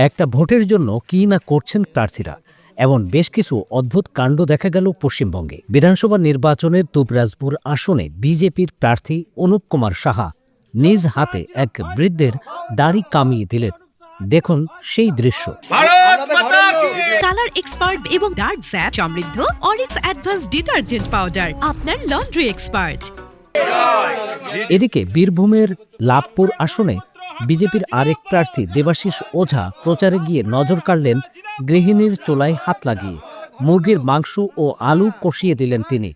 একটা ভোটের জন্য কি না করছেন প্রার্থীরা, এমন বেশ কিছু অদ্ভুত কাণ্ড দেখা গেল পশ্চিমবঙ্গে। বিধানসভা নির্বাচনের দুবরাজপুর আসনে বিজেপির প্রার্থী অনুপ কুমার সাহা নিজ হাতে এক বৃদ্ধের দাড়ি কামিয়ে দিলেন। দেখুন সেই দৃশ্য। কালার এক্সপার্ট এবং ডার্ক স্যাপ সমৃদ্ধ অরিক্স অ্যাডভান্স ডিটারজেন্ট পাউডার, আপনার লন্ড্রি এক্সপার্ট। এদিকে বীরভূমের লাভপুর আসনে বিজেপির আরেক প্রার্থী দেবাশিস ওঝা প্রচারে গিয়ে নজর কাড়লেন গৃহিণীর চুলায় হাত লাগিয়ে মুরগির মাংস ও আলু কষিয়ে দিলেন তিনি।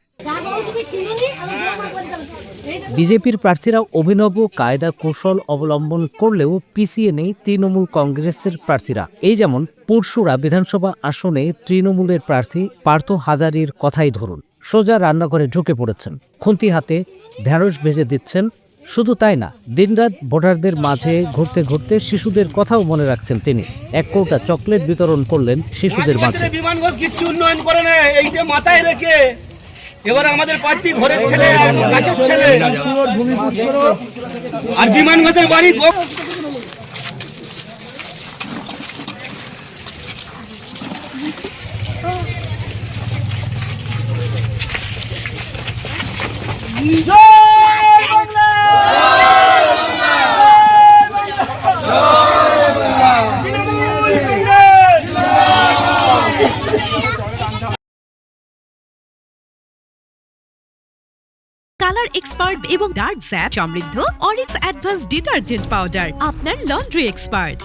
বিজেপির প্রার্থীরা অভিনব কায়দা কৌশল অবলম্বন করলেও পিছিয়ে নেই তৃণমূল কংগ্রেসের প্রার্থীরা। এই যেমন পুরসুরা বিধানসভা আসনে তৃণমূলের প্রার্থী পার্থ হাজারির কথাই ধরুন। সোজা রান্নাঘরে ঢুকে পড়েছেন, খুন্তি হাতে ঢেঁড়স ভেজে দিচ্ছেন। শুধু তাই না, দিনরাত ভোটারদের মাঝে ঘুরতে ঘুরতে শিশুদের কথাও মনে রাখছেন তিনি। এক কৌটা চকলেট বিতরণ করলেন শিশুদের মাঝে। বিমানগঞ্জ কিছু উন্নয়ন করে না, এইটা মাথায় রেখে এবার আমাদের প্রার্থী ঘরের ছেলে কাছের ছেলে আর বিমানগঞ্জের বাড়ি কালার এক্সপার্ট এবং ডার্ক স্যাপ সমৃদ্ধ অরিক্স অ্যাডভান্স ডিটারজেন্ট পাউডার, আপনার লন্ড্রি এক্সপার্ট।